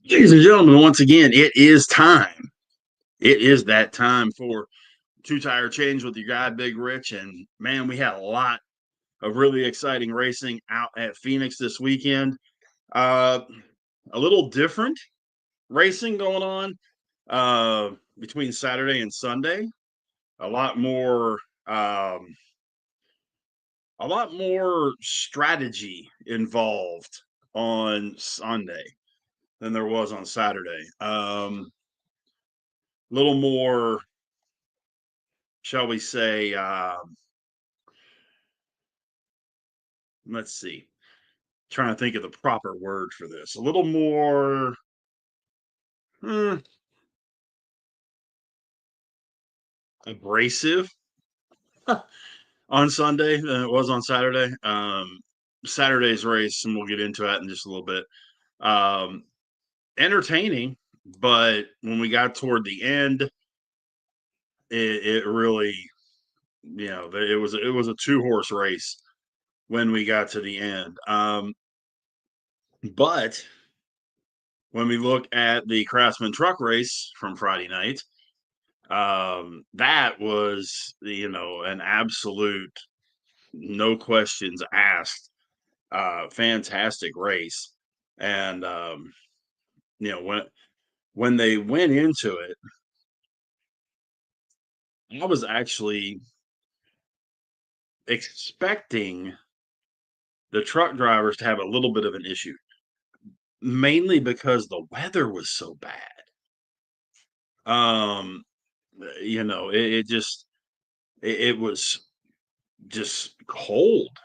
Ladies and gentlemen, once again, it is time. It is that time for Two Tire Change with your guy, Big Rich. And man, we had a lot of really exciting racing out at Phoenix this weekend. Uh, a little different racing going on between Saturday and Sunday. A lot more, um, a lot more strategy involved on Sunday than there was on Saturday. Little more, shall we say, let's see, trying to think of the proper word for this. A little more hmm, abrasive on Sunday than it was on Saturday. Saturday's race, and we'll get into that in just a little bit. Um, Entertaining, but when we got toward the end, it really, it was a 2-horse race when we got to the end. But when we look at the Craftsman truck race from Friday night, that was, an absolute, no questions asked, fantastic race. And, you know, when they went into it, I was actually expecting the truck drivers to have a little bit of an issue, mainly because the weather was so bad. Um, it just it was just cold,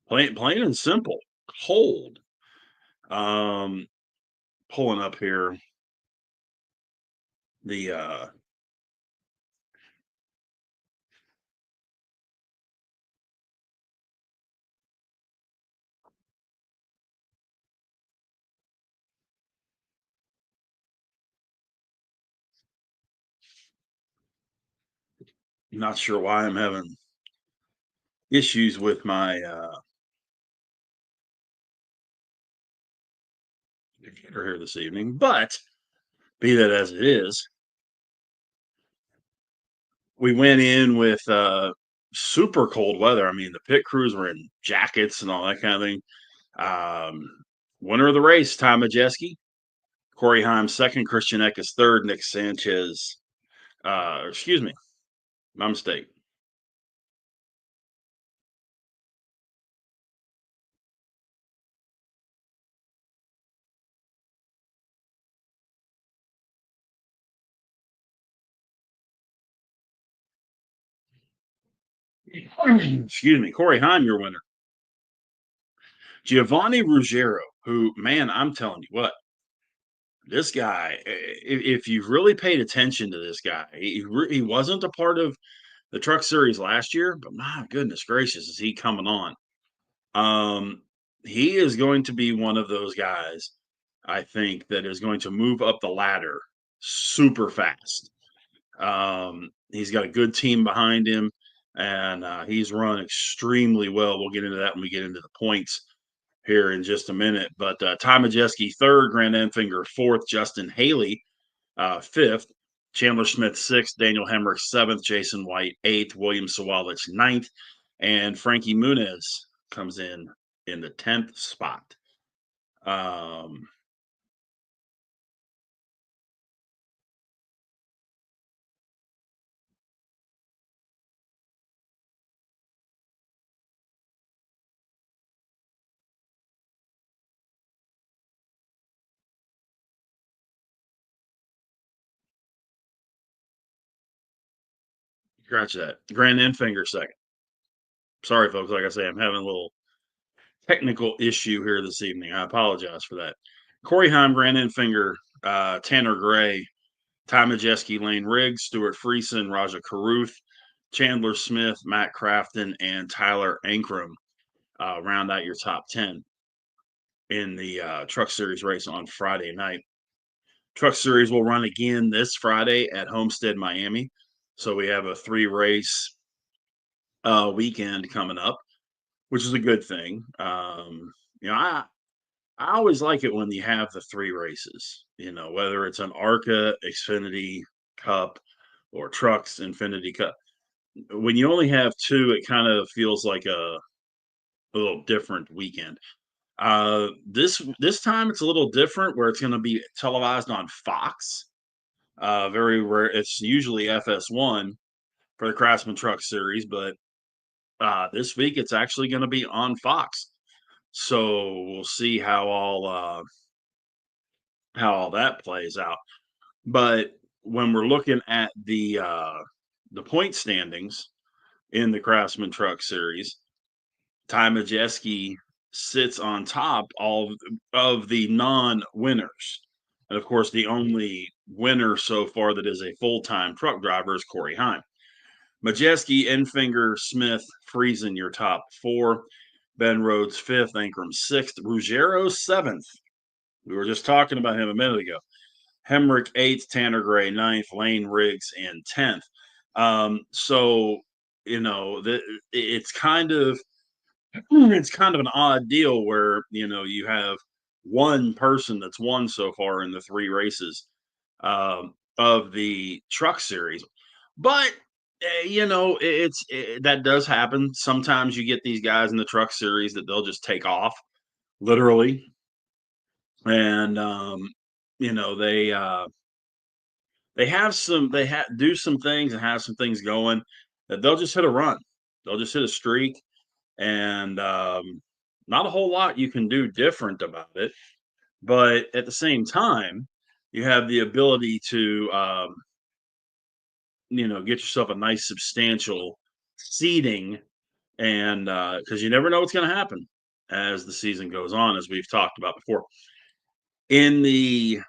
plain and simple, cold. Um, Pulling up here the not sure why I'm having issues with my computer here this evening, but be that as it is, we went in with super cold weather. I mean, the pit crews were in jackets and all that kind of thing. Um, Winner of the race, Ty Majeski, Corey Heim second, Christian Eckes third, Nick Sanchez. Excuse me, my mistake. Excuse me, Corey Heim, your winner. Giovanni Ruggiero, who, man, I'm telling you what, this guy, if you've really paid attention to this guy, he wasn't a part of the Truck Series last year, but my goodness gracious, is he coming on? Um, he is going to be one of those guys, I think, that is going to move up the ladder super fast. He's got a good team behind him, and he's run extremely well. We'll get into that when we get into the points here in just a minute. But Ty Majeski third, Grant Enfinger fourth, Justin Haley fifth, Chandler Smith sixth, Daniel Hemrick seventh, Jason White eighth, William Sawalich ninth, and Frankie Muniz comes in the 10th spot. Um, Scratch that. Grant Enfinger second. Sorry, folks. Like I say, I'm having a little technical issue here this evening. I apologize for that. Corey Heim, Grant Enfinger, Tanner Gray, Ty Majeski, Lane Riggs, Stuart Friesen, Raja Caruth, Chandler Smith, Matt Crafton, and Tyler Ankrum round out your top 10 in the Truck Series race on Friday night. Truck Series will run again this Friday at Homestead-Miami. So we have a 3-race weekend coming up, which is a good thing. You know, I always like it when you have the 3 races, whether it's an ARCA, Xfinity, Cup, or Trucks, Infinity Cup. When you only have 2, it kind of feels like a little different weekend. This time it's a little different where it's gonna be televised on Fox. Very rare. It's usually FS1 for the Craftsman Truck Series, but this week it's actually gonna be on Fox. So we'll see how all that plays out. But when we're looking at the point standings in the Craftsman Truck Series, Ty Majeski sits on top all of the non-winners. And of course, the only winner so far that is a full-time truck driver is Corey Heim. Majeski, Enfinger, Smith, Friesen, your top 4. Ben Rhodes, 5th. Ankrum, 6th. Ruggiero, 7th. We were just talking about him a minute ago. Hemrick, 8th. Tanner Gray, 9th. Lane Riggs in 10th. So, it's kind of an odd deal where you have one person that's won so far in the 3 races of the truck series, but that does happen. Sometimes you get these guys in the truck series that they'll just take off literally, and you know they have some do some things and have some things going that they'll just hit a run, they'll just hit a streak, and not a whole lot you can do different about it. But at the same time, you have the ability to, get yourself a nice substantial seating, and because you never know what's going to happen as the season goes on, as we've talked about before. In the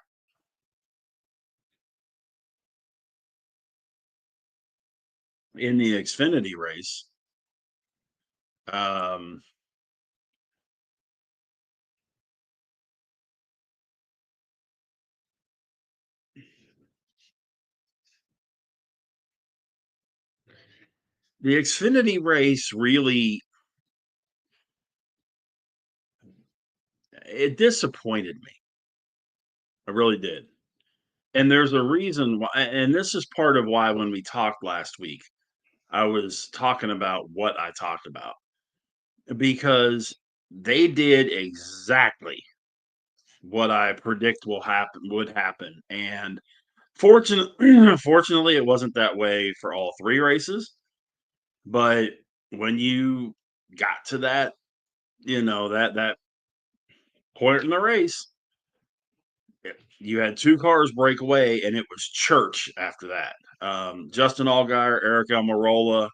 Xfinity race, um, the Xfinity race really it disappointed me. I really did. And there's a reason why, and this is part of why when we talked last week, I was talking about what I talked about because they did exactly what I predict would happen. And fortunately, it wasn't that way for all 3 races. But when you got to that point in the race, you had 2 cars break away, and it was church after that. Justin Allgaier, Eric Almirola,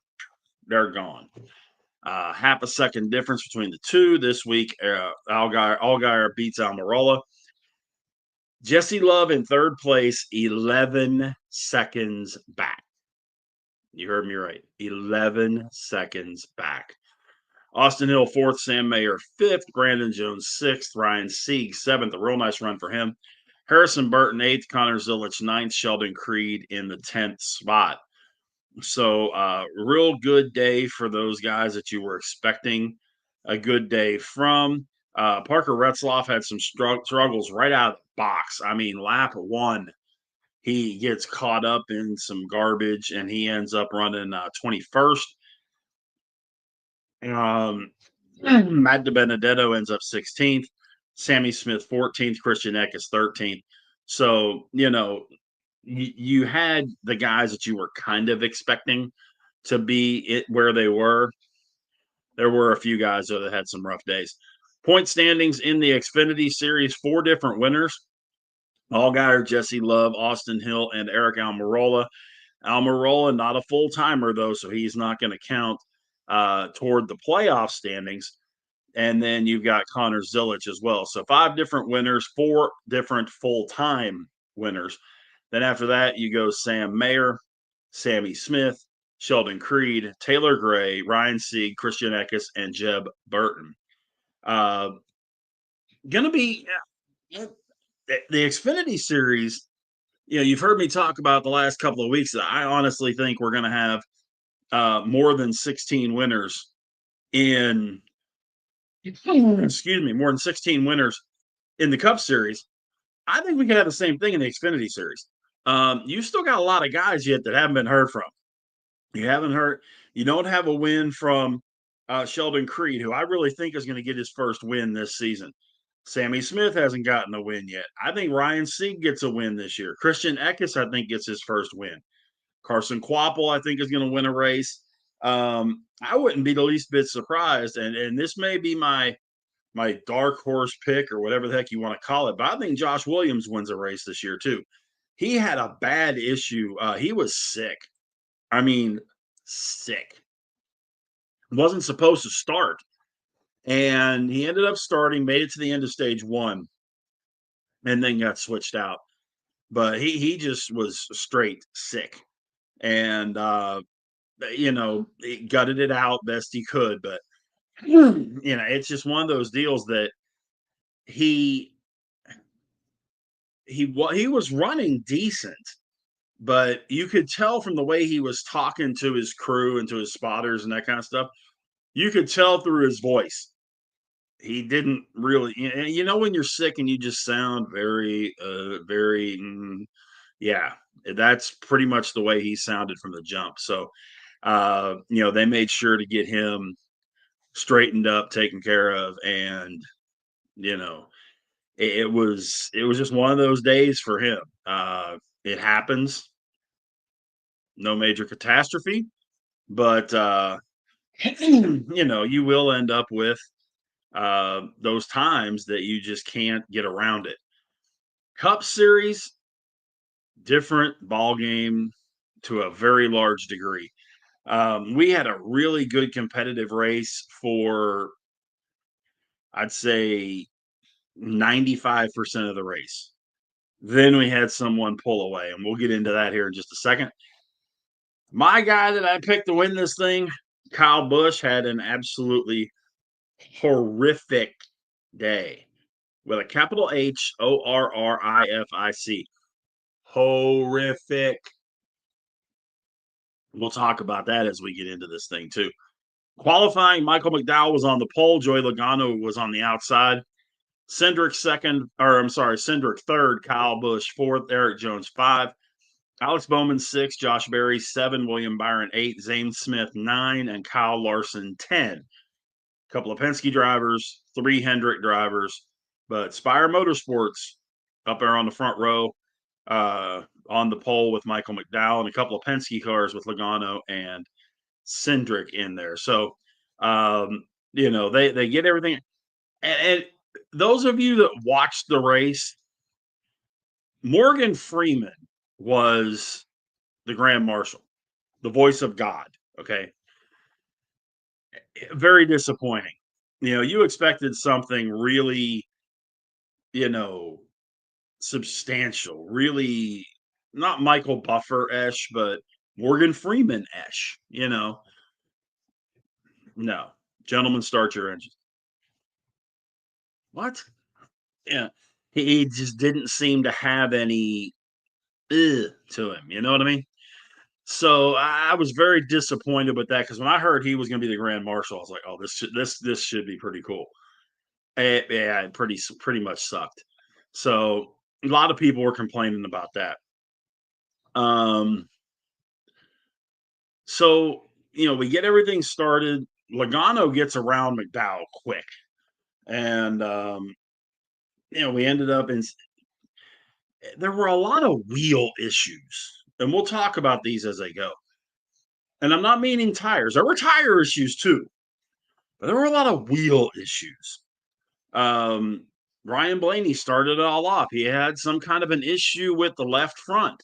they're gone. Half a second difference between the two this week. Allgaier beats Almirola. Jesse Love in 3rd place, 11 seconds back. You heard me right. 11 seconds back. Austin Hill 4th, Sam Mayer 5th, Brandon Jones 6th, Ryan Sieg 7th. A real nice run for him. Harrison Burton 8th, Connor Zilich 9th, Sheldon Creed in the 10th spot. So, real good day for those guys that you were expecting a good day from. Parker Retzloff had some struggles right out of the box. I mean, lap 1, he gets caught up in some garbage and he ends up running 21st. Matt DiBenedetto ends up 16th. Sammy Smith 14th. Christian Eckes 13th. So, you had the guys that you were kind of expecting to be where they were. There were a few guys though that had some rough days. Point standings in the Xfinity Series: 4 different winners. Allgaier, Jesse Love, Austin Hill, and Eric Almirola. Almirola, not a full timer though, so he's not going to count toward the playoff standings. And then you've got Connor Zilich as well. So 5 different winners, 4 different full time winners. Then after that, you go Sam Mayer, Sammy Smith, Sheldon Creed, Taylor Gray, Ryan Sieg, Christian Eckes, and Jeb Burton. Going to be the Xfinity Series. You've heard me talk about the last couple of weeks. I honestly think we're going to have more than 16 winners in. Excuse me, more than 16 winners in the Cup Series. I think we could have the same thing in the Xfinity Series. You still got a lot of guys yet that haven't been heard from. You haven't heard. You don't have a win from Sheldon Creed, who I really think is going to get his first win this season. Sammy Smith hasn't gotten a win yet. I think Ryan Sieg gets a win this year. Christian Eckes, I think, gets his first win. Carson Quapple, I think, is going to win a race. I wouldn't be the least bit surprised, and this may be my dark horse pick or whatever the heck you want to call it, but I think Josh Williams wins a race this year too. He had a bad issue. He was sick. I mean, sick. Wasn't supposed to start, and he ended up starting, made it to the end of stage one, and then got switched out. But he just was straight sick, and he gutted it out best he could. But it's just one of those deals that he he was running decent, but you could tell from the way he was talking to his crew and to his spotters and that kind of stuff. You could tell through his voice he didn't really. When you're sick and you just sound very, very, yeah. That's pretty much the way he sounded from the jump. So, they made sure to get him straightened up, taken care of, and you know, it was just one of those days for him. It happens, no major catastrophe, but you will end up with those times that you just can't get around it. Cup Series, different ball game to a very large degree. We had a really good competitive race for, I'd say, 95% of the race. Then we had someone pull away, and we'll get into that here in just a second. My guy that I picked to win this thing, Kyle Busch, had an absolutely horrific day with a capital HORRIFIC. Horrific. We'll talk about that as we get into this thing too. Qualifying, Michael McDowell was on the pole. Joey Logano was on the outside. Cindric third, Kyle Busch fourth, Eric Jones five, Alex Bowman six, Josh Berry seven, William Byron eight, Zane Smith nine, and Kyle Larson 10. A couple of Penske drivers, three Hendrick drivers, but Spire Motorsports up there on the front row, on the pole with Michael McDowell, and a couple of Penske cars with Logano and Cindric in there. So, they get everything. And those of you that watched the race, Morgan Freeman was the Grand Marshal, the voice of God. Okay. Very disappointing. You expected something really, you know, substantial, really not Michael Buffer-esh, but Morgan Freeman-esh, No. Gentlemen, start your engines. What? Yeah. He just didn't seem to have any to him. You know what I mean? So I was very disappointed with that because when I heard he was going to be the Grand Marshal, I was like, "Oh, this should be pretty cool." Yeah, it pretty much sucked. So a lot of people were complaining about that. Um, so we get everything started. Logano gets around McDowell quick, and we ended up in. There were a lot of wheel issues, and we'll talk about these as they go. And I'm not meaning tires. There were tire issues too, but there were a lot of wheel issues. Ryan Blaney started it all off. He had some kind of an issue with the left front.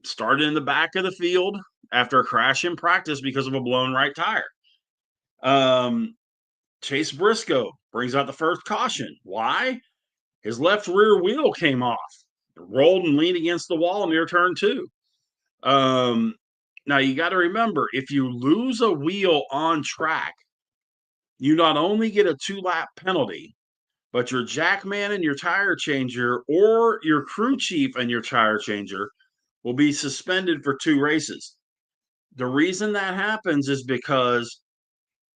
Started in the back of the field after a crash in practice because of a blown right tire. Chase Briscoe brings out the first caution. Why? His left rear wheel came off, rolled and leaned against the wall near turn two. Now you got to remember, if you lose a wheel on track, you not only get a 2-lap penalty, but your jackman and your tire changer, or your crew chief and your tire changer, will be suspended for 2 races. The reason that happens is because,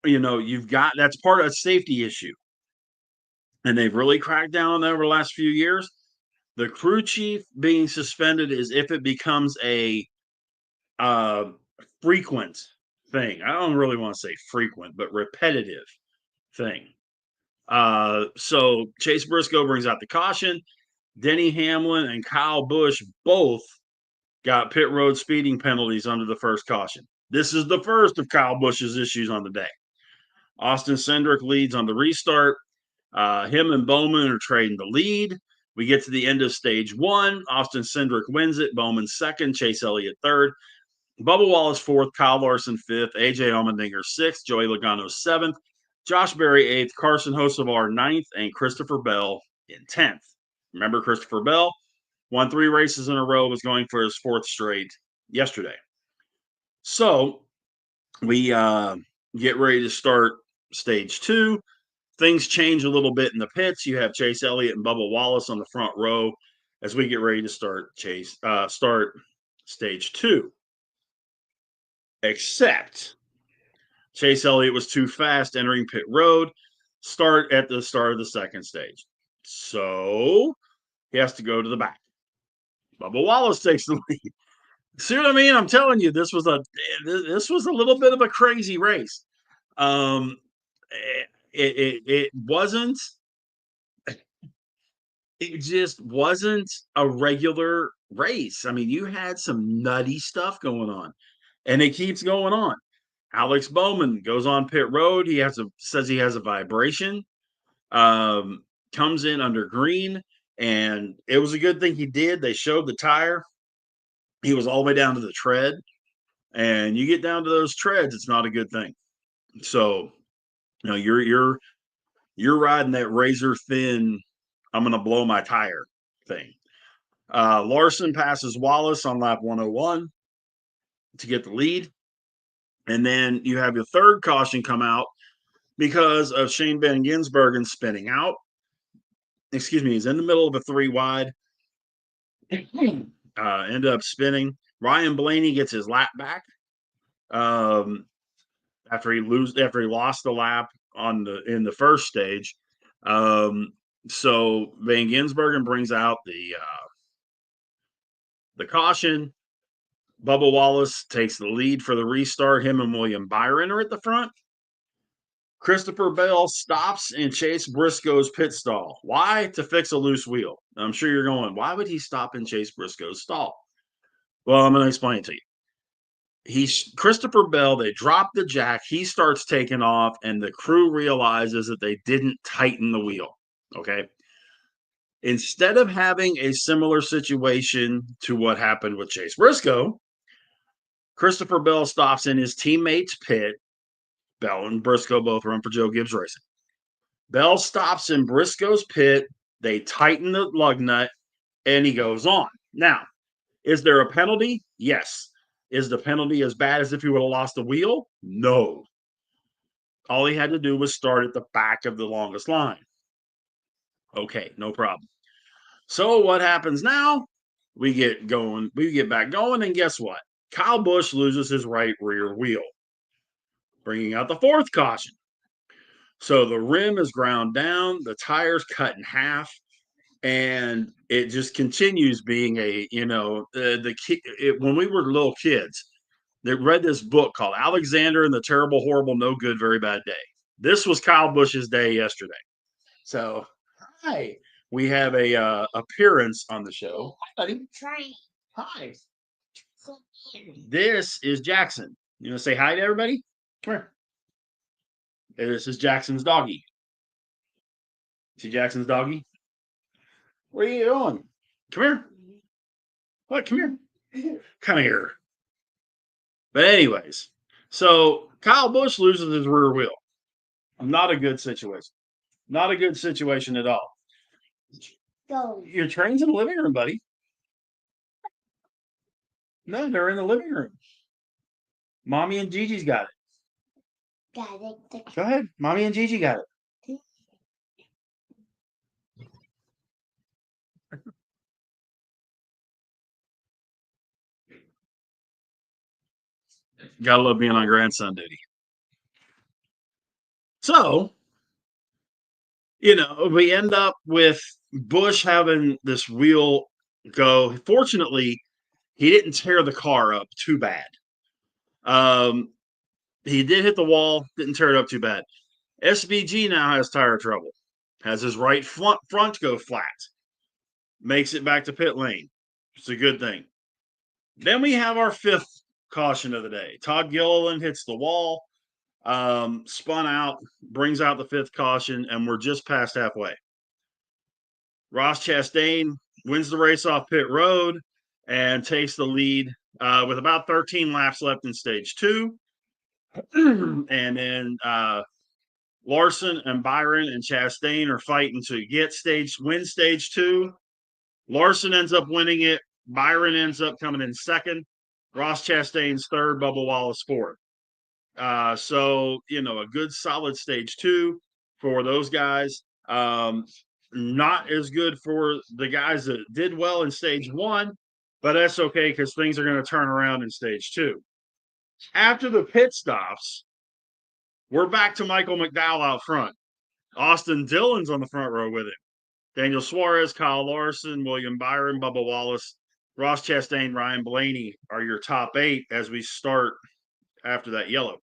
that's part of a safety issue. and they've really cracked down on that over the last few years. The crew chief being suspended is if it becomes a uh, frequent thing. I don't really want to say frequent, but repetitive thing. So Chase Briscoe brings out the caution. Denny Hamlin and Kyle Busch both got pit road speeding penalties under the first caution. This is the first of Kyle Busch's issues on the day. Austin Cindric leads on the restart. Him and Bowman are trading the lead. We get to the end of stage one. Austin Cindric wins it. Bowman second. Chase Elliott third. Bubba Wallace fourth. Kyle Larson fifth. AJ Allmendinger sixth. Joey Logano seventh. Josh Berry eighth. Carson Hocevar ninth. And Christopher Bell in 10th. Remember, Christopher Bell won 3 races in a row, was going for his 4th straight yesterday. So we get ready to start stage 2. Things change a little bit in the pits. You have Chase Elliott and Bubba Wallace on the front row as we get ready to start stage 2. Except Chase Elliott was too fast entering pit road, start at the start of the second stage. So he has to go to the back. Bubba Wallace takes the lead. See what I mean? I'm telling you, this was a little bit of a crazy race. It wasn't. It just wasn't a regular race. I mean, you had some nutty stuff going on, and it keeps going on. Alex Bowman goes on pit road. Says he has a vibration. Comes in under green, and it was a good thing he did. They showed the tire. He was all the way down to the tread, and you get down to those treads, it's not a good thing. So, you're riding that razor thin, I'm going to blow my tire thing. Larson passes Wallace on lap 101 to get the lead. And then you have your third caution come out because of Shane Van Gisbergen spinning out. Excuse me, he's in the middle of a 3 wide. Ended up spinning. Ryan Blaney gets his lap back after he lost the lap in the first stage. So Van Gisbergen brings out the caution. Bubba Wallace takes the lead for the restart. Him and William Byron are at the front. Christopher Bell stops in Chase Briscoe's pit stall. Why? To fix a loose wheel. I'm sure you're going, why would he stop in Chase Briscoe's stall? Well, I'm going to explain it to you. Christopher Bell, they drop the jack. He starts taking off, and the crew realizes that they didn't tighten the wheel. Okay. Instead of having a similar situation to what happened with Chase Briscoe, Christopher Bell stops in his teammate's pit. Bell and Briscoe both run for Joe Gibbs Racing. Bell stops in Briscoe's pit. They tighten the lug nut, and he goes on. Now, is there a penalty? Yes. Is the penalty as bad as if he would have lost the wheel? No. All he had to do was start at the back of the longest line. Okay, no problem. So what happens now? We get back going, and guess what? Kyle Busch loses his right rear wheel, bringing out the 4th caution. So the rim is ground down, the tire's cut in half, and it just continues being when we were little kids, they read this book called Alexander and the Terrible, Horrible, No Good, Very Bad Day. This was Kyle Busch's day yesterday. So, hi, we have a appearance on the show. Hi, buddy. Hi. This is Jackson. You want to say hi to everybody? Come here. This is Jackson's doggy. See Jackson's doggy? Where are you going? Come here. What? Come here. Come here. But anyways, so Kyle Busch loses his rear wheel. Not a good situation. Not a good situation at all. Go. Your train's in the living room, buddy. No, they're in the living room. Mommy and Gigi's got it. Got it. Go ahead. Mommy and Gigi got it. Gotta love being on grandson duty. So We end up with Bush having this wheel go. Fortunately, he didn't tear the car up too bad. Um, he did hit the wall, didn't tear it up too bad. SVG now has tire trouble, has his right front go flat, makes it back to pit lane. It's a good thing. Then we have our fifth caution of the day. Todd Gilliland hits the wall, spun out, brings out the fifth caution, and we're just past halfway. Ross Chastain wins the race off pit road and takes the lead with about 13 laps left in stage two. And then Larson and Byron and Chastain are fighting to win stage two. Larson ends up winning it. Byron ends up coming in second. Ross Chastain's third. Bubba Wallace fourth. So a good solid stage two for those guys. Not as good for the guys that did well in stage one, but that's okay because things are going to turn around in stage two. After the pit stops, we're back to Michael McDowell out front. Austin Dillon's on the front row with him. Daniel Suarez, Kyle Larson, William Byron, Bubba Wallace, Ross Chastain, Ryan Blaney are your top eight as we start after that yellow.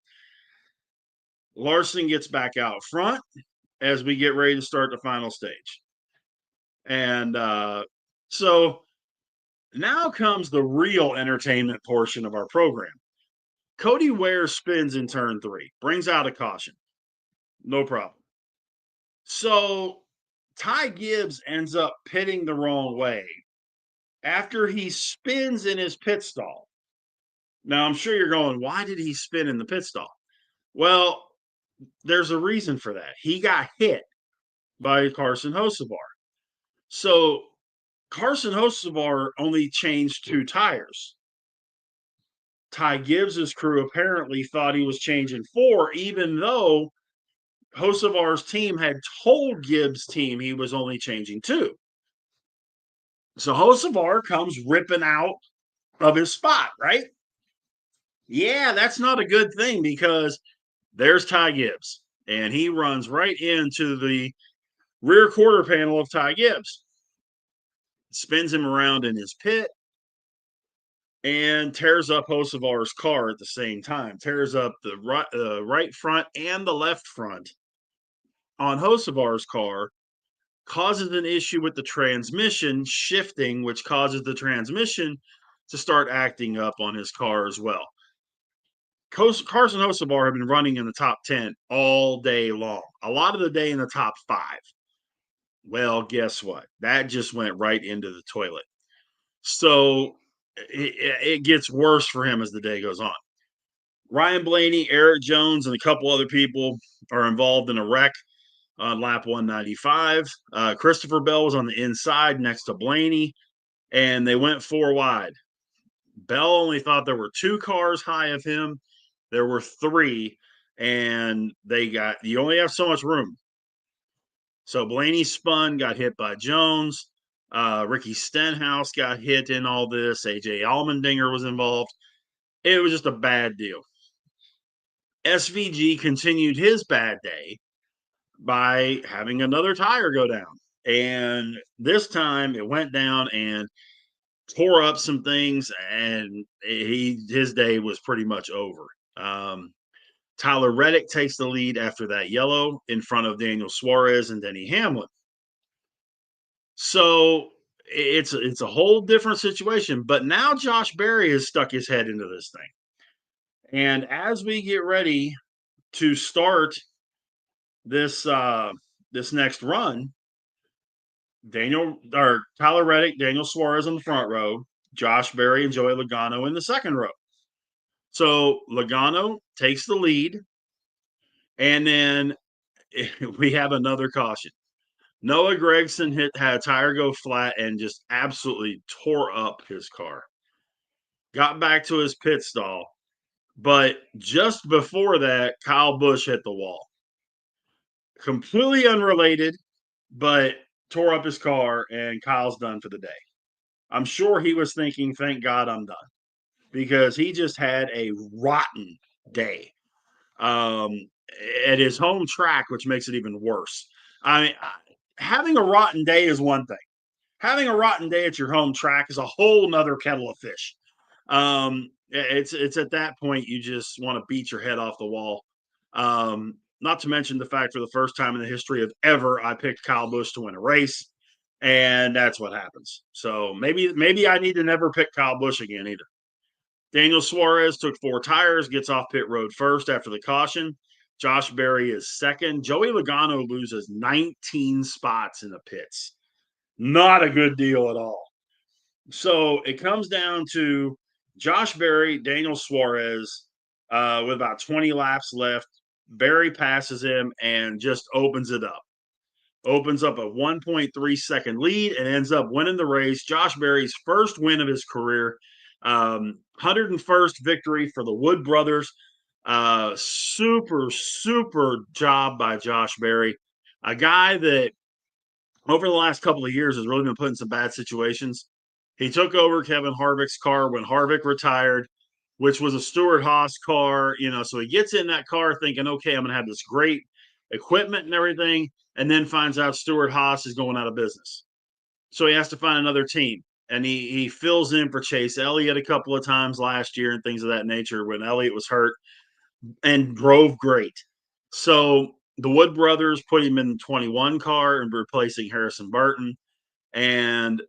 Larson gets back out front as we get ready to start the final stage. And so now comes the real entertainment portion of our program. Cody Ware spins in turn three, brings out a caution. No problem. So Ty Gibbs ends up pitting the wrong way after he spins in his pit stall. Now, I'm sure you're going, why did he spin in the pit stall? Well, there's a reason for that. He got hit by Carson Hocevar. So Carson Hocevar only changed two tires. Ty Gibbs's crew apparently thought he was changing four, even though Hocevar's team had told Gibbs' team he was only changing two. So Hocevar comes ripping out of his spot, right? Yeah, that's not a good thing because there's Ty Gibbs, and he runs right into the rear quarter panel of Ty Gibbs, spins him around in his pit, and tears up Hocevar's car at the same time. Tears up the right front and the left front on Hocevar's car, causes an issue with the transmission shifting, which causes the transmission to start acting up on his car as well. Carson Hocevar had been running in the top 10 all day long, a lot of the day in the top 5. Well, guess what? That just went right into the toilet. So it gets worse for him as the day goes on. Ryan Blaney, Eric Jones, and a couple other people are involved in a wreck on lap 195. Christopher Bell was on the inside next to Blaney, and they went 4 wide. Bell only thought there were 2 cars high of him. There were 3, and you only have so much room. So Blaney spun, got hit by Jones. Ricky Stenhouse got hit in all this. AJ Allmendinger was involved. It was just a bad deal. SVG continued his bad day by having another tire go down. And this time it went down and tore up some things, and his day was pretty much over. Tyler Reddick takes the lead after that yellow in front of Daniel Suarez and Denny Hamlin. So it's a whole different situation. But now Josh Berry has stuck his head into this thing. And as we get ready to start this next run, Tyler Reddick, Daniel Suarez on the front row, Josh Berry and Joey Logano in the second row. So Logano takes the lead, and then we have another caution. Noah Gragson had a tire go flat and just absolutely tore up his car. Got back to his pit stall, but just before that, Kyle Busch hit the wall. Completely unrelated, but tore up his car, and Kyle's done for the day. I'm sure he was thinking, thank God I'm done, because he just had a rotten day at his home track, which makes it even worse. I mean, having a rotten day is one thing. Having a rotten day at your home track is a whole nother kettle of fish. It's at that point you just want to beat your head off the wall. Not to mention the fact for the first time in the history of ever, I picked Kyle Busch to win a race, and that's what happens. So maybe I need to never pick Kyle Busch again either. Daniel Suarez took 4 tires, gets off pit road first after the caution. Josh Berry is second. Joey Logano loses 19 spots in the pits. Not a good deal at all. So it comes down to Josh Berry, Daniel Suarez, with about 20 laps left. Berry passes him and just opens it up. Opens up a 1.3-second lead and ends up winning the race. Josh Berry's first win of his career, 101st victory for the Wood brothers. Super job by Josh Berry, a guy that over the last couple of years has really been put in some bad situations. He took over Kevin Harvick's car when Harvick retired, which was a Stewart-Haas car. So he gets in that car thinking, okay, I'm going to have this great equipment and everything, and then finds out Stewart-Haas is going out of business. So he has to find another team. And he fills in for Chase Elliott a couple of times last year and things of that nature when Elliott was hurt, and drove great. So the Wood brothers put him in the 21 car and replacing Harrison Burton. And,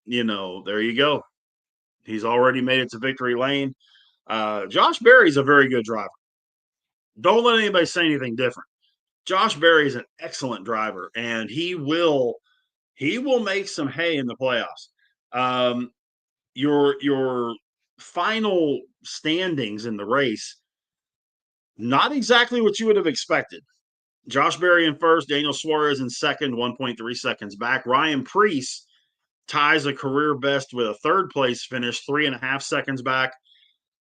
there you go. He's already made it to victory lane. Josh Berry's a very good driver. Don't let anybody say anything different. Josh Berry is an excellent driver, and he will make some hay in the playoffs. Your final standings in the race, not exactly what you would have expected. Josh Berry in first, Daniel Suarez in second, 1.3 seconds back. Ryan Preece ties a career best with a third place finish, 3.5 seconds back.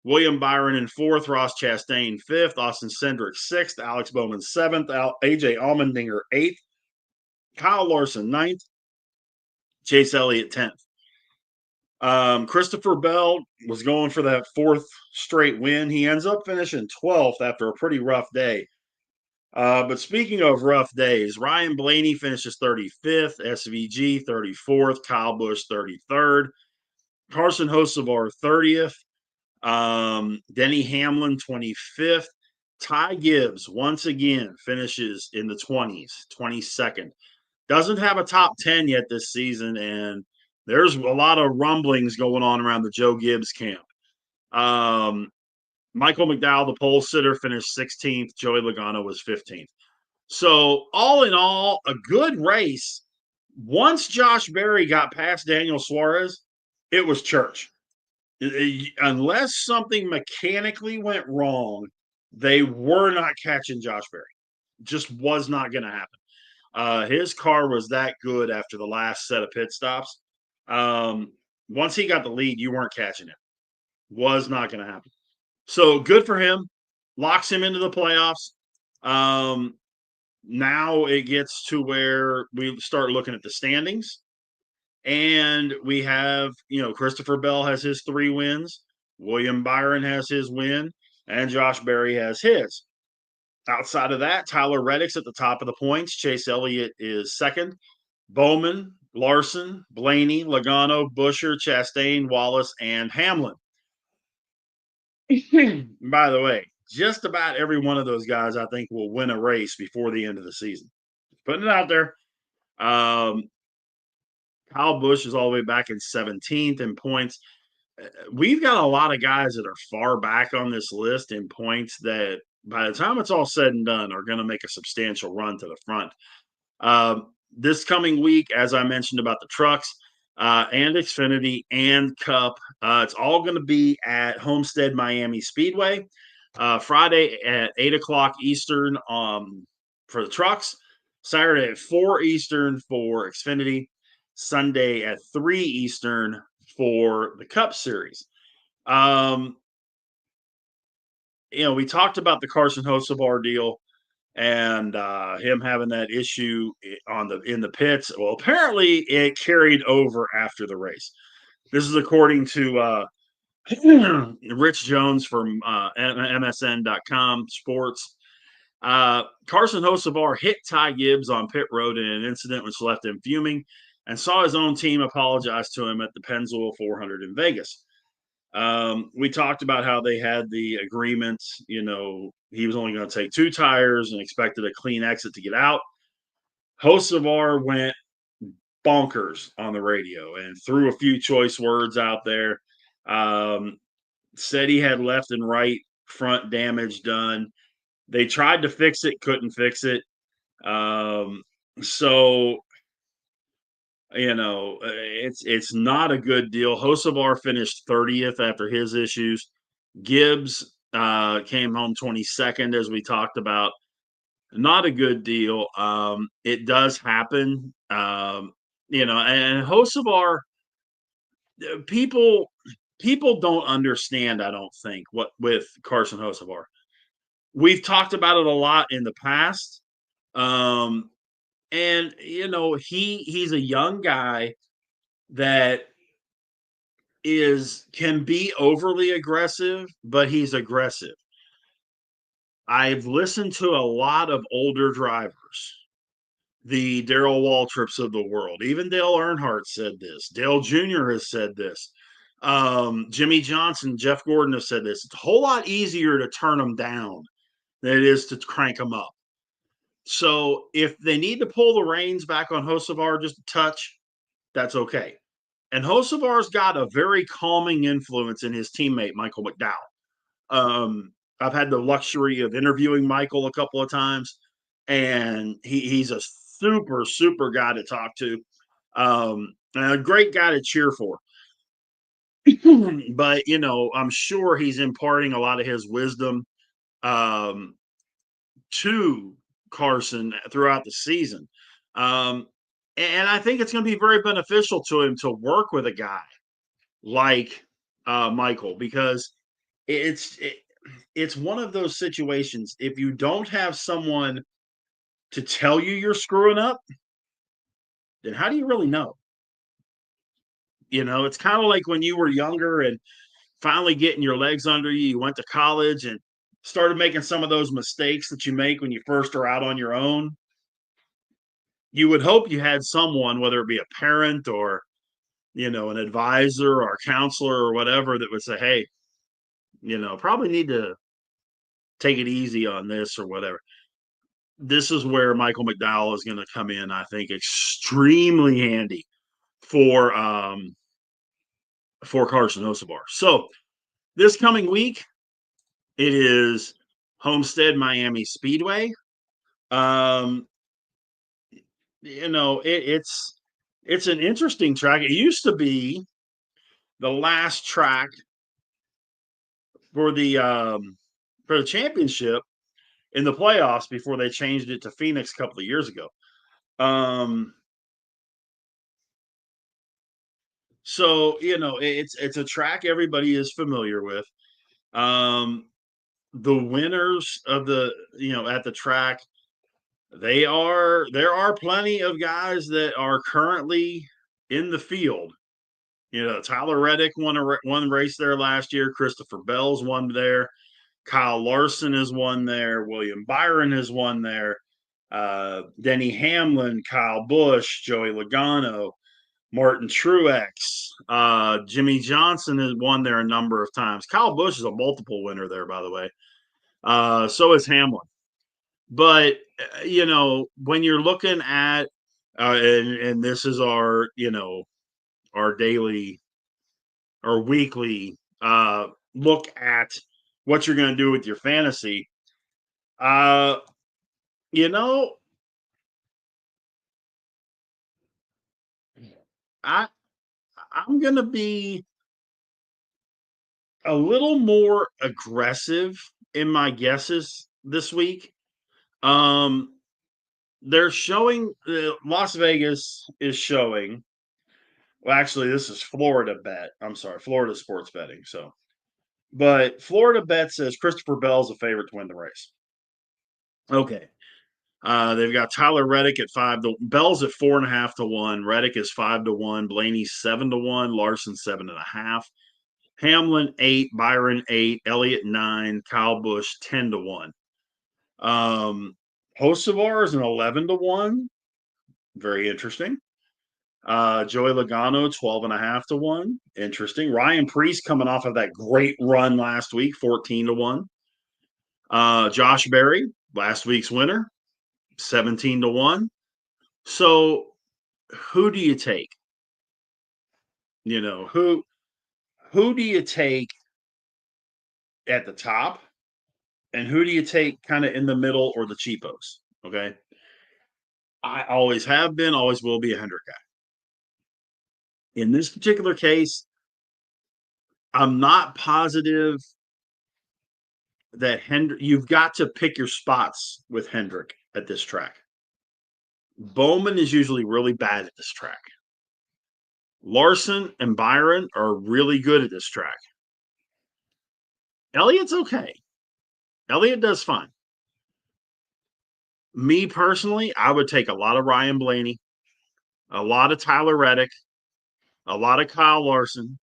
William Byron in fourth, Ross Chastain fifth, Austin Cindric sixth, Alex Bowman seventh, AJ Allmendinger eighth, Kyle Larson ninth, Chase Elliott 10th. Christopher Bell was going for that fourth straight win. He ends up finishing 12th after a pretty rough day. But speaking of rough days, Ryan Blaney finishes 35th, SVG 34th, Kyle Busch 33rd, Carson Hocevar 30th, Denny Hamlin 25th. Ty Gibbs once again finishes in the 20s, 22nd. Doesn't have a top 10 yet this season, and there's a lot of rumblings going on around the Joe Gibbs camp. Michael McDowell, the pole sitter, finished 16th. Joey Logano was 15th. So all in all, a good race. Once Josh Berry got past Daniel Suarez, it was church. Unless something mechanically went wrong, they were not catching Josh Berry. Just was not going to happen. His car was that good after the last set of pit stops. Once he got the lead, you weren't catching it. Was not going to happen. So good for him. Locks him into the playoffs. Now it gets to where we start looking at the standings. And we have, Christopher Bell has his 3 wins. William Byron has his win. And Josh Berry has his. Outside of that, Tyler Reddick's at the top of the points. Chase Elliott is second. Bowman, Larson, Blaney, Logano, Buescher, Chastain, Wallace, and Hamlin. By the way, just about every one of those guys, I think, will win a race before the end of the season. Putting it out there. Kyle Busch is all the way back in 17th in points. We've got a lot of guys that are far back on this list in points that by the time it's all said and done are going to make a substantial run to the front. This coming week, as I mentioned about the trucks and Xfinity and Cup, it's all going to be at Homestead-Miami Speedway. Friday at 8 o'clock Eastern for the trucks, Saturday at 4 Eastern for Xfinity, Sunday at 3 Eastern for the Cup Series. We talked about the Carson Hocevar deal and him having that issue in the pits. Well, apparently it carried over after the race. This is according to Rich Jones from MSN.com Sports. Carson Hocevar hit Ty Gibbs on pit road in an incident which left him fuming and saw his own team apologize to him at the Pennzoil 400 in Vegas. We talked about how they had the agreement, he was only going to take 2 tires and expected a clean exit to get out. Hocevar went bonkers on the radio and threw a few choice words out there. Said he had left and right front damage done. They tried to fix it, couldn't fix it. So it's not a good deal. Hocevar finished 30th after his issues. Gibbs came home 22nd, as we talked about. Not a good deal. It does happen. And Hocevar, people people don't understand, I don't think, what with Carson Hocevar. We've talked about it a lot in the past. Um, and he's a young guy that can be overly aggressive, but he's aggressive. I've listened to a lot of older drivers, the Darrell Waltrips of the world. Even Dale Earnhardt said this. Dale Jr. has said this. Jimmy Johnson, Jeff Gordon have said this. It's a whole lot easier to turn them down than it is to crank them up. So if they need to pull the reins back on Hocevar just a touch, that's okay. And Hocevar's got a very calming influence in his teammate, Michael McDowell. I've had the luxury of interviewing Michael a couple of times, and he's a super, super guy to talk to, and a great guy to cheer for. But, I'm sure he's imparting a lot of his wisdom to Carson throughout the season. And I think it's going to be very beneficial to him to work with a guy like Michael, because it's one of those situations. If you don't have someone to tell you you're screwing up, then how do you really know? It's kind of like when you were younger and finally getting your legs under you. You went to college and started making some of those mistakes that you make when you first are out on your own. You would hope you had someone, whether it be a parent or an advisor or a counselor or whatever, that would say, hey, probably need to take it easy on this or whatever. This is where Michael McDowell is going to come in, I think, extremely handy for Carson Hocevar. So this coming week, it is Homestead-Miami Speedway. It's an interesting track. It used to be the last track for the championship in the playoffs before they changed it to Phoenix a couple of years ago. So it's a track everybody is familiar with. The winners of at the track, there are plenty of guys that are currently in the field. Tyler Reddick won race there last year. Christopher Bell's won there. Kyle Larson has won there. William Byron has won there. Denny Hamlin, Kyle Busch, Joey Logano, Martin Truex, Jimmy Johnson has won there a number of times. Kyle Busch is a multiple winner there, by the way. So is Hamlin. But when you're looking at and this is our daily or weekly look at what you're going to do with your fantasy. Uh, you know, I I'm going to be a little more aggressive in my guesses this week. Um, they're showing Las Vegas is showing. Well, actually, this is Florida Bet. I'm sorry, Florida sports betting. So, but Florida Bet says Christopher Bell's a favorite to win the race. Okay. They've got Tyler Reddick at 5 to Bell's at 4.5 to 1. Reddick is 5 to 1. Blaney's 7 to 1. Larson 7.5. Hamlin 8. Byron 8. Elliott 9. Kyle Busch 10 to 1. Hocevar is an 11-1. Very interesting. Joey Logano, 12.5-1. Interesting. Ryan Preece coming off of that great run last week, 14-1. Josh Berry, last week's winner, 17-1. So who do you take? Who do you take at the top, and who do you take kind of in the middle or the cheapos? Okay. I always have been, always will be a Hendrick guy. In this particular case, I'm not positive that you've got to pick your spots with Hendrick at this track. Bowman is usually really bad at this track. Larson and Byron are really good at this track. Elliott's okay. Elliott does fine. Me personally, I would take a lot of Ryan Blaney, a lot of Tyler Reddick, a lot of Kyle Larson.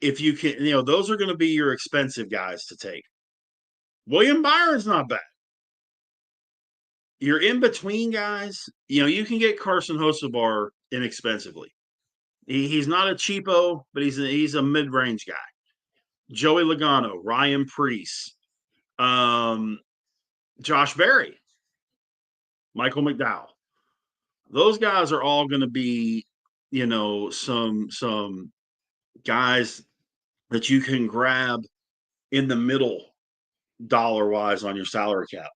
If you can, those are going to be your expensive guys to take. William Byron's not bad. Your in between guys, you can get Carson Hocevar inexpensively. He's not a cheapo, but he's a mid range guy. Joey Logano, Ryan Preece, Josh Berry, Michael McDowell. Those guys are all going to be, some guys that you can grab in the middle dollar wise on your salary cap.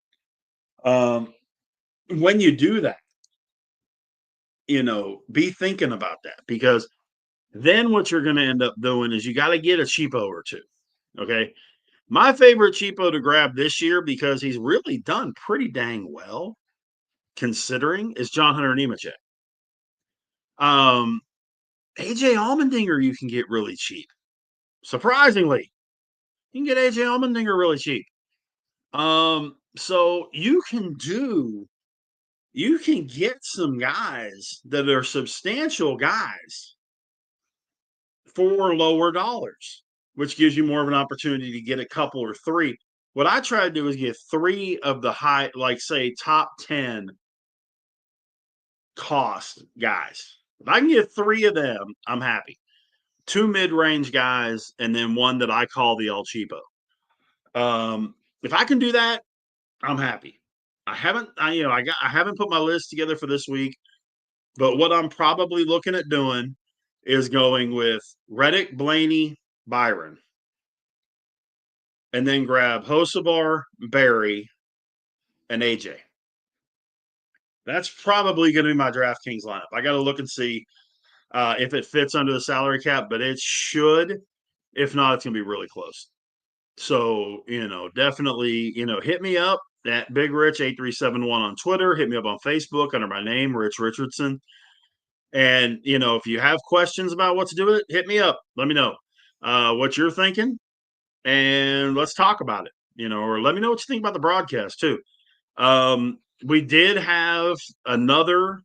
When you do that, be thinking about that, because then what you're going to end up doing is you got to get a cheapo or two. Okay. My favorite cheapo to grab this year, because he's really done pretty dang well considering, is John Hunter Nemechek. AJ Allmendinger you can get really cheap. Surprisingly, you can get AJ Allmendinger really cheap. So you can get some guys that are substantial guys for lower dollars, which gives you more of an opportunity to get a couple or three. What I try to do is get three of the high, like say top 10 cost guys. If I can get three of them, I'm happy. Two mid-range guys, and then one that I call the El Cheapo. If I can do that, I'm happy. I haven't put my list together for this week, but what I'm probably looking at doing is going with Reddick, Blaney, Byron, and then grab Hocevar, Berry, and AJ. That's probably going to be my DraftKings lineup. I got to look and see if it fits under the salary cap, but it should. If not, it's going to be really close. So, definitely, hit me up at Big Rich 8371 on Twitter. Hit me up on Facebook under my name, Rich Richardson. And, if you have questions about what to do with it, hit me up. Let me know what you're thinking, and let's talk about it, or let me know what you think about the broadcast too. We did have another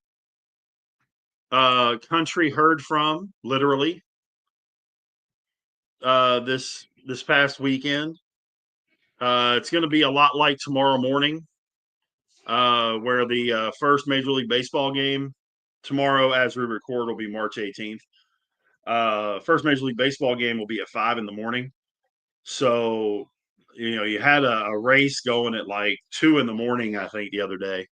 country heard from, literally, this past weekend. It's going to be a lot like tomorrow morning, where the first Major League Baseball game tomorrow, as we record, will be March 18th. First Major League Baseball game will be at 5 in the morning. So, you had a race going at like 2 in the morning, I think, the other day.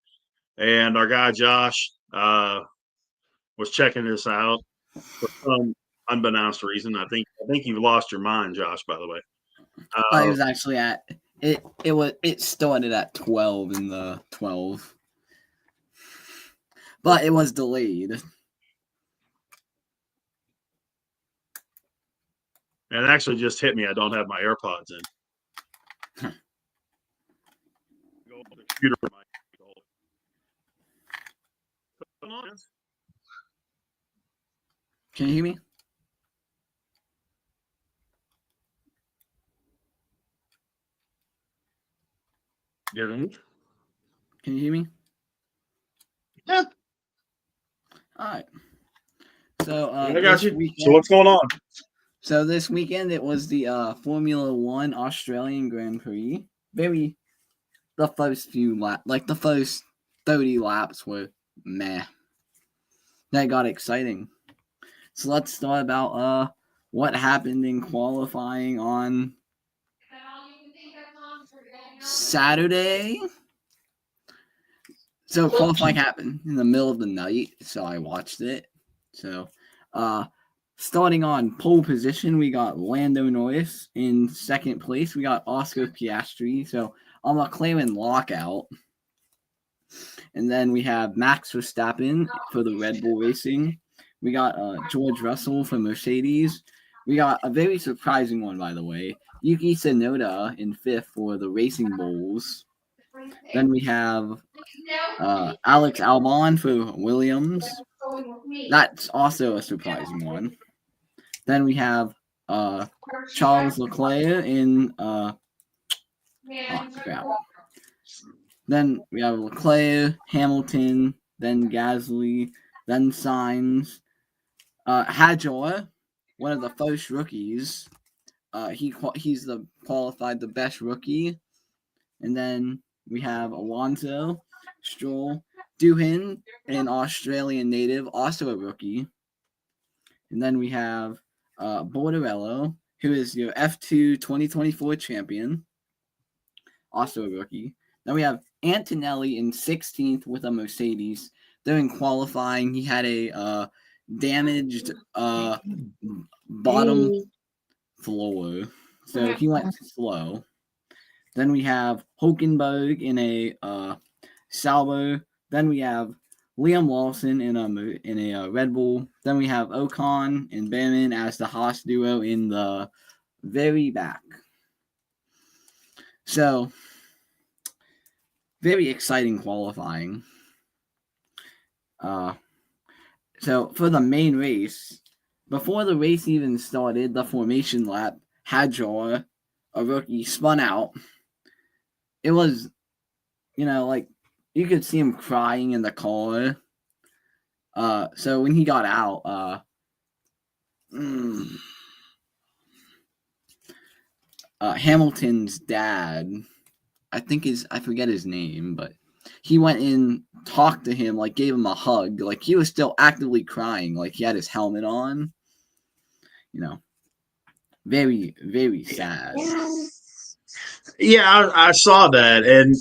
And our guy Josh was checking this out for some unbeknownst reason. I think you've lost your mind, Josh, by the way. It was actually at it started at 12 in the 12. But it was delayed. And it actually just hit me. I don't have my AirPods in. Go on the computer mic. Can you hear me? Can you hear me? Yeah. All right. So I got you. So what's going on? So this weekend it was the Formula One Australian Grand Prix. The first few the first 30 laps were meh. That got exciting. So let's start about what happened in qualifying on Saturday. So qualifying happened in the middle of the night, so I watched it. So starting on pole position, we got Lando Norris in second place. We got Oscar Piastri. So a McLaren lockout. And then we have Max Verstappen for the Red Bull Racing. We got George Russell for Mercedes. We got a very surprising one, by the way. Yuki Tsunoda in fifth for the Racing Bulls. Then we have Alex Albon for Williams. That's also a surprising one. Then we have Charles Leclerc in crap. Then we have Leclerc, Hamilton, then Gasly, then Sainz. Hadjar, one of the first rookies. He's qualified the best rookie. And then we have Alonso, Stroll, Doohan, an Australian native, also a rookie. And then we have Borderello, who is your F2 2024 champion, also a rookie. Then we have Antonelli in 16th with a Mercedes. During qualifying, he had a damaged bottom floor, so he went slow. Then we have Hulkenberg in a Sauber. Then we have Liam Lawson in a Red Bull. Then we have Ocon and Bannon as the Haas duo in the very back. So, very exciting qualifying. So for the main race, before the race even started, the formation lap, Hadjar, a rookie, spun out. It was, you could see him crying in the car. So when he got out, Hamilton's dad, I forget his name, but he went in, talked to him, gave him a hug. He was still actively crying. He had his helmet on. Very, very sad. Yeah, I saw that. And,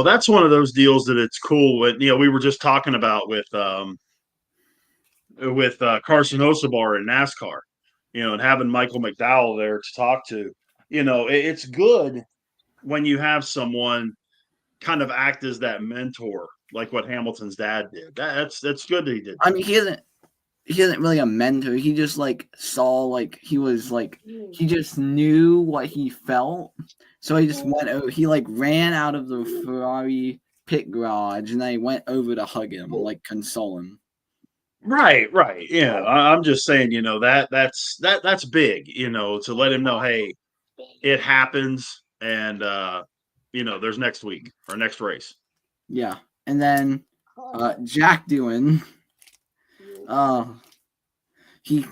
that's one of those deals that it's cool when, we were just talking about with Carson Osabar in NASCAR, and having Michael McDowell there to talk to. It's good when you have someone kind of act as that mentor, like what Hamilton's dad did. That's good that he did. I mean, he isn't really a mentor. He just saw he just knew what he felt. So he just went over. He ran out of the Ferrari pit garage and then he went over to hug him, console him. Right. Yeah, I'm just saying, that's big, to let him know, hey, it happens, and there's next week or next race. Yeah, and then Jack Doohan, he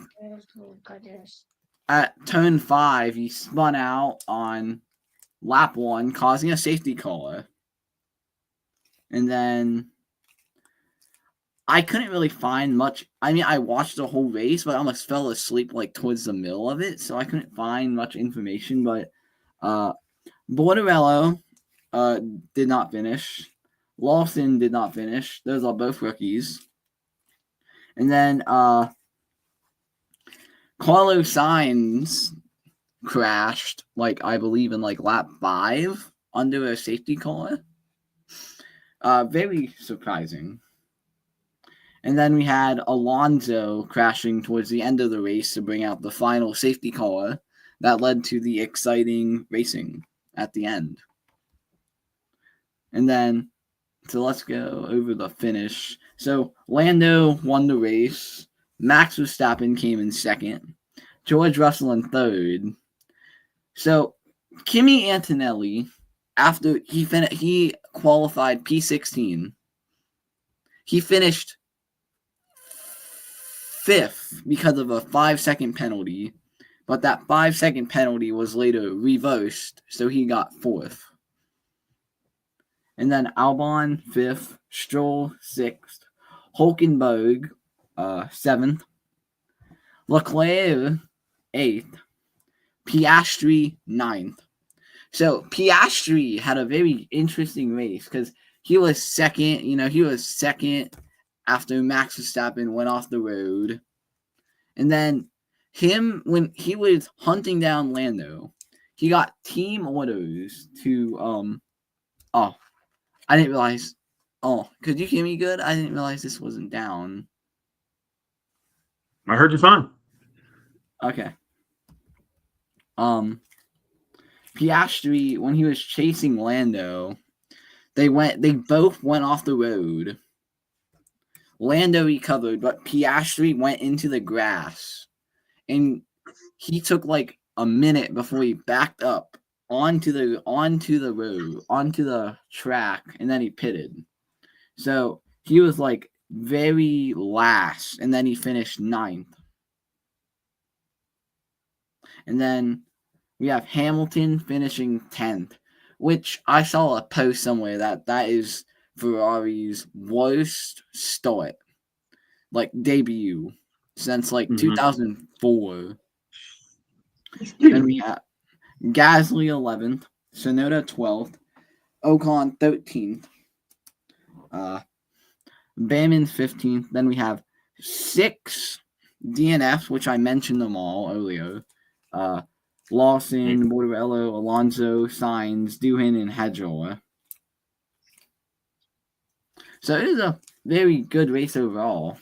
at turn 5 he spun out on lap 1, causing a safety car, and then I couldn't really find much. I mean, I watched the whole race, but I almost fell asleep towards the middle of it, so I couldn't find much information. But Borderello did not finish. Lawson did not finish. Those are both rookies. And then Carlos Sainz crashed, I believe in lap 5 under a safety car. Very surprising. And then we had Alonso crashing towards the end of the race to bring out the final safety car that led to the exciting racing at the end. And then, so let's go over the finish. So Lando won the race. Max Verstappen came in second. George Russell in third. So Kimi Antonelli, after he qualified P16, he finished 5th because of a 5-second penalty. but that 5-second penalty was later reversed, so he got 4th. And then Albon 5th, Stroll 6th, Hulkenberg 7th, Leclerc 8th, Piastri 9th. So Piastri had a very interesting race because he was second. He was second after Max Verstappen went off the road. And then when he was hunting down Lando, he got team orders to oh, I didn't realize. Oh, could you hear me good? I didn't realize this wasn't down. I heard you fine. Okay. Piastri, when he was chasing Lando, they both went off the road. Lando recovered, but Piastri went into the grass, and he took like a minute before he backed up onto the road, onto the track, and then he pitted. So he was like very last, and then he finished 9th. And then we have Hamilton finishing 10th, which I saw a post somewhere that is Ferrari's worst start, like debut, since like 2004. Then we have Gasly 11th, Tsunoda 12th, Ocon 13th, Bamman 15th. Then we have 6 DNFs, which I mentioned them all earlier. Lawson, Mortarello, Alonso, Sainz, Doohan, and Hadjar. So it is a very good race overall.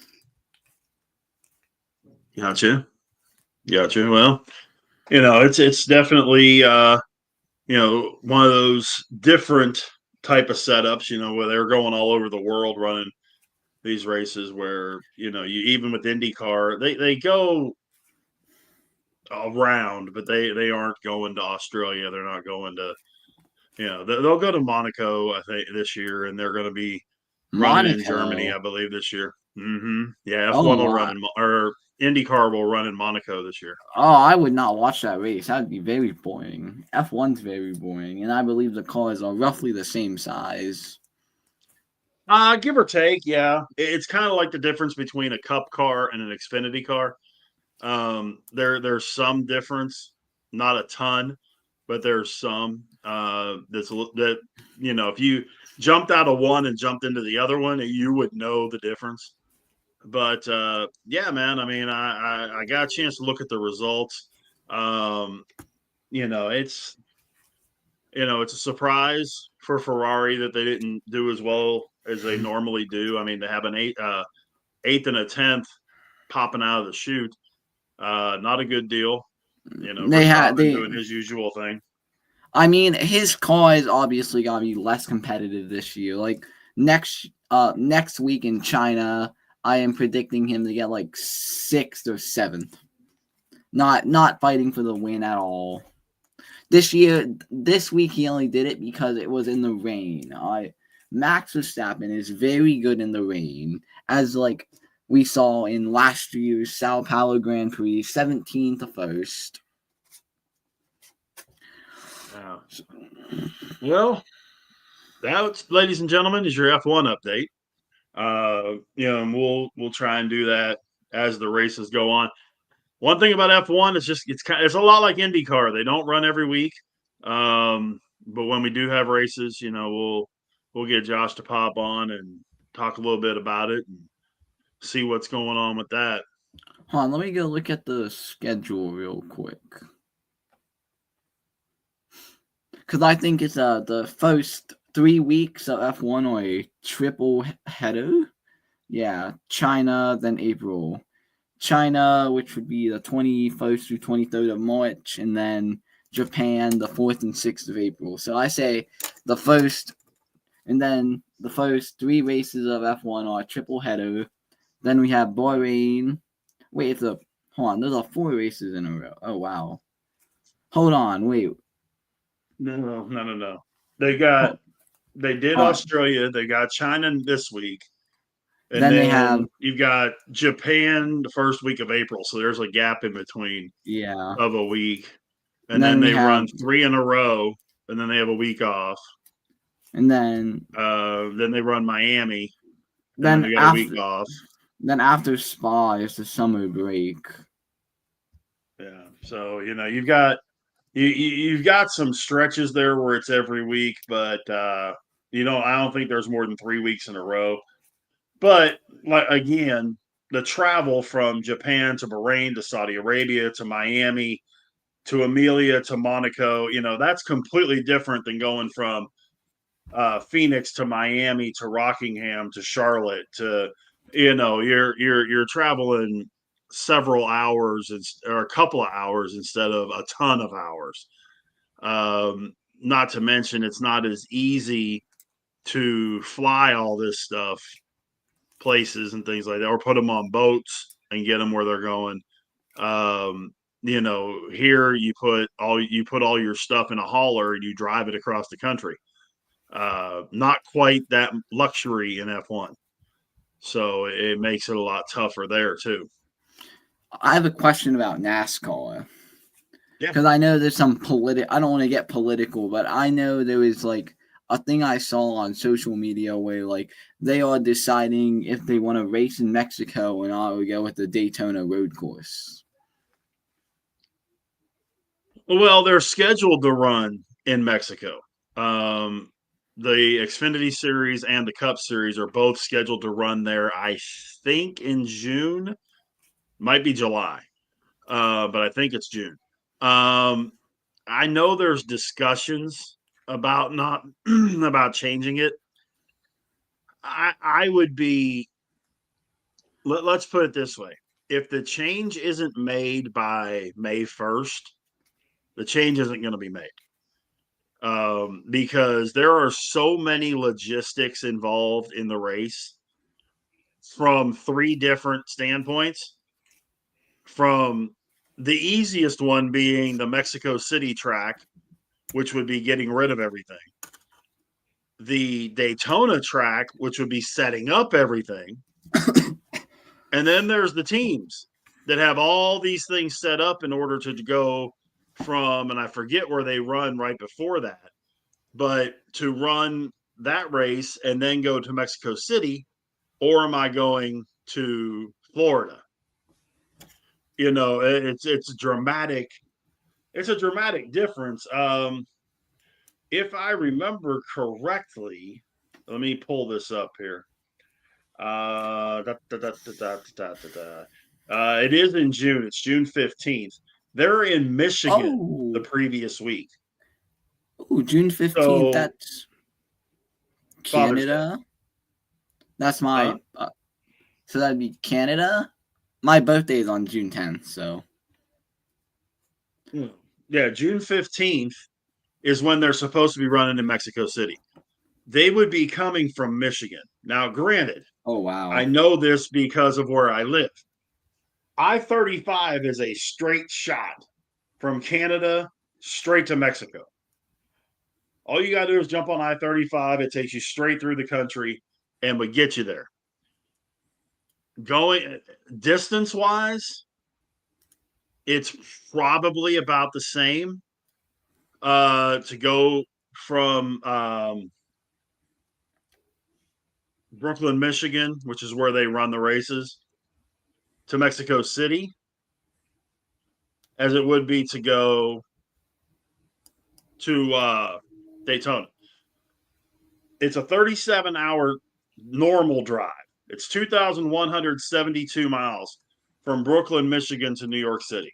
Gotcha. Well, it's definitely one of those different type of setups, where they're going all over the world running these races where, you even with IndyCar, they go around, but they aren't going to Australia. They're not going to, they'll go to Monaco, I think, this year, and they're going to be running in Germany, I believe, this year. Yeah, F1 will run or IndyCar will run in Monaco this year. Oh, I would not watch that race. That'd be very boring. F1's very boring, and I believe the cars are roughly the same size. Give or take, yeah. It's kind of like the difference between a Cup car and an Xfinity car. There's some difference, not a ton, but there's some. That if you jumped out of one and jumped into the other one, you would know the difference. But yeah, man. I mean, I got a chance to look at the results. It's a surprise for Ferrari that they didn't do as well as they normally do. I mean, to have an eighth and a 10th popping out of the chute, not a good deal. Verstappen doing his usual thing. I mean, his car is obviously gonna be less competitive this year. Like next week in China, I am predicting him to get like 6th or 7th. Not fighting for the win at all. This week he only did it because it was in the rain. Max Verstappen is very good in the rain, as like we saw in last year's Sao Paulo Grand Prix, 17th to 1st. Well, that, ladies and gentlemen, is your F1 update. And we'll try and do that as the races go on. One thing about F1 is it's a lot like IndyCar. They don't run every week, but when we do have races, we'll get Josh to pop on and talk a little bit about it and see what's going on with that. Hold on, let me go look at the schedule real quick. Because I think it's the first 3 weeks of F1 are a triple header. Yeah, China, then April. China, which would be the 21st through 23rd of March, and then Japan, the 4th and 6th of April. So I say the first 3 races of F1 are a triple header. Then we have Bahrain. Wait, hold on, those are 4 races in a row. Oh, wow. Hold on, wait. No. They did Australia. They got China this week. And Then they have then you've got Japan the first week of April. So there's a gap in between yeah. of a week. And And then then we they have run 3 in a row, and then they have a week off. and then Then they run Miami, and then then they got a week after off. then after Spa is the summer break. Yeah. So, you've got you've got some stretches there where it's every week, but I don't think there's more than 3 weeks in a row. But like again, the travel from Japan to Bahrain to Saudi Arabia to Miami to Amelia to Monaco, that's completely different than going from Phoenix to Miami to Rockingham to Charlotte to you're traveling several hours or a couple of hours instead of a ton of hours. Not to mention it's not as easy to fly all this stuff places and things like that, or put them on boats and get them where they're going. Here you put all your stuff in a hauler and you drive it across the country. Not quite that luxury in F1, so it makes it a lot tougher there too. I have a question about NASCAR. Yeah. Because I know there's some I don't want to get political, but I know there was like a thing I saw on social media where like they are deciding if they want to race in Mexico and I would go with the Daytona road course. Well, they're scheduled to run in Mexico. Um, the Xfinity Series and the Cup Series are both scheduled to run there, I think, in June. Might be July, but I think it's June. Um, I know there's discussions about not about changing it. I would be. Let's put it this way: if the change isn't made by May 1st, the change isn't going to be made. Because there are so many logistics involved in the race from 3 different standpoints. From the easiest one being the Mexico City track, which would be getting rid of everything, the Daytona track, which would be setting up everything, and then there's the teams that have all these things set up in order to go from, and I forget where they run right before that, but to run that race and then go to Mexico City, or am I going to Florida? It's dramatic. It's a dramatic difference. If I remember correctly, let me pull this up here. It is in June. It's June 15th. They're in Michigan the Oh, previous week. June 15th. So That's Father's Day. Canada. That's Huh? my. So that'd be Canada. My birthday is on June 10th, so. Yeah, June 15th is when they're supposed to be running in Mexico City. They would be coming from Michigan. Now, granted, Oh, I wow. know this because of where I live. I-35 is a straight shot from Canada straight to Mexico. All you got to do is jump on I-35. It takes you straight through the country and would get you there. Going distance wise, it's probably about the same to go from Brooklyn, Michigan, which is where they run the races, to Mexico City, as it would be to go to Daytona. It's a 37-hour normal drive. It's 2,172 miles from Brooklyn, Michigan to New York City,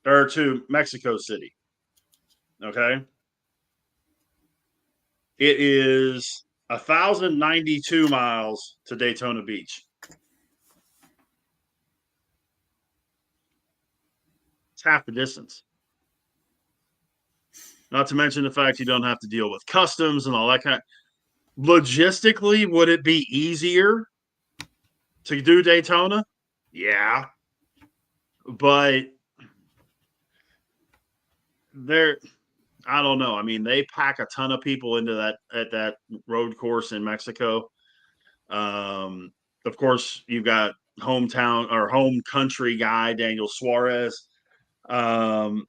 or to Mexico City. Okay. It is 1,092 miles to Daytona Beach. It's half the distance. Not to mention the fact you don't have to deal with customs and all that kind. Logistically, would it be easier to do Daytona? Yeah, but there, I don't know. I mean, they pack a ton of people into that road course in Mexico. of course, you've got hometown or home country guy Daniel Suarez. Um,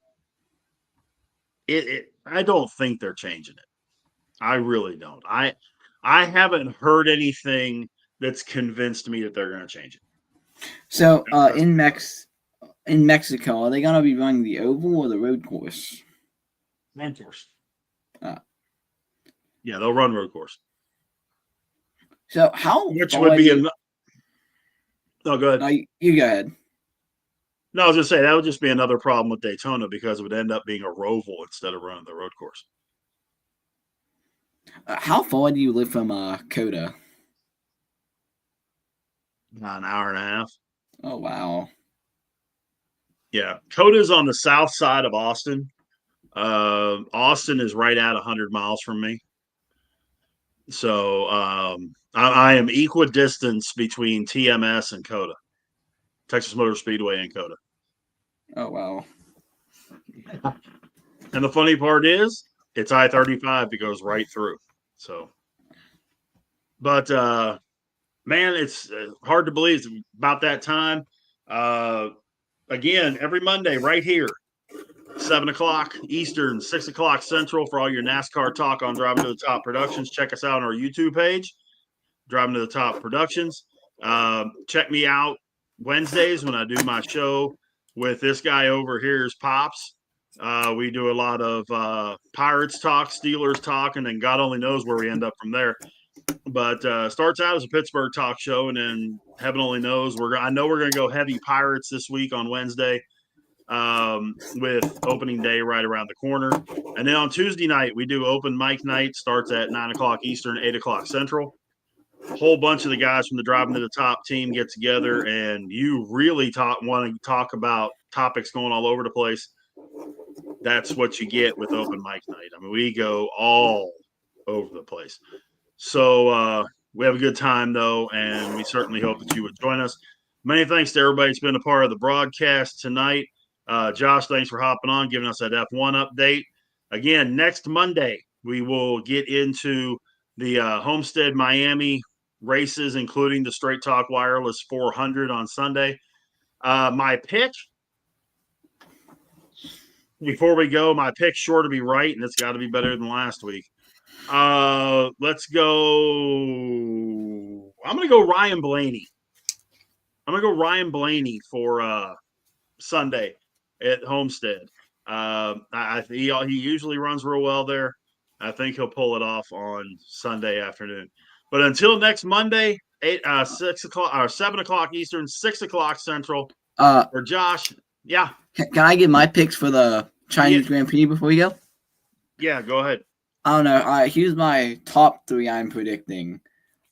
I don't think they're changing it. I really don't. I haven't heard anything that's convinced me that they're going to change it. So That's in Mexico, are they gonna be running the oval or the road course? road course. Uh, Yeah, they'll run road course, so how which far would do be you? an. No, go ahead. No, you go ahead. No, I was going to say that would just be another problem with Daytona because it would end up being a roval instead of running the road course. How far do you live from Coda? An hour and a half. Oh wow. Yeah, Coda's on the south side of Austin. Austin is right at 100 miles from me. So I am equidistance between TMS and Coda, Texas Motor Speedway and Coda. Oh wow. And the funny part is, it's I-35 that goes right through. So, but man, it's hard to believe it's about that time. Again, every Monday, right here, 7 o'clock Eastern, 6 o'clock Central for all your NASCAR talk on Driving to the Top Productions. Check us out on our YouTube page, Driving to the Top Productions. Check me out Wednesdays when I do my show with this guy over here's Pops. We do a lot of Pirates talk, Steelers talk, and then God only knows where we end up from there. But starts out as a Pittsburgh talk show, and then heaven only knows I know we're going to go heavy Pirates this week on Wednesday. With opening day right around the corner. And then on Tuesday night, we do open mic night, starts at 9 o'clock Eastern, 8 o'clock Central. A whole bunch of the guys from the Driving to the Top team get together, and you really want to talk about topics going all over the place. That's what you get with open mic night. I mean, we go all over the place. So we have a good time, though, and we certainly hope that you would join us. Many thanks to everybody that's been a part of the broadcast tonight. Josh, thanks for hopping on, giving us that F1 update. Again, next Monday, we will get into the Homestead-Miami races, including the Straight Talk Wireless 400 on Sunday. My pick, before we go, my pick's sure to be right, and it's got to be better than last week. Let's go. I'm going to go Ryan Blaney. For Sunday at Homestead. He usually runs real well there. I think he'll pull it off on Sunday afternoon. But until next Monday, 6 o'clock or 7 o'clock Eastern, 6 o'clock Central. For Josh, yeah. Can I get my picks for the Chinese Grand Prix before we go? Yeah, go ahead. I don't know. Here's my top three I'm predicting.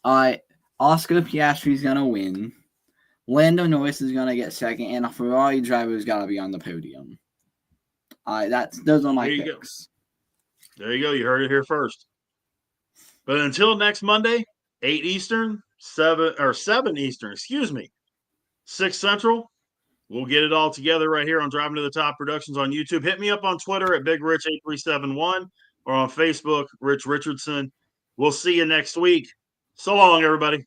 Oscar Piastri's gonna win. Lando Norris is gonna get second, and a Ferrari driver is gotta be on the podium. Those are my picks. There you go. You heard it here first. But until next Monday, 8 Eastern, 7 Eastern, 6 Central. We'll get it all together right here on Driving to the Top Productions on YouTube. Hit me up on Twitter at BigRich8371 or on Facebook, Rich Richardson. We'll see you next week. So long, everybody.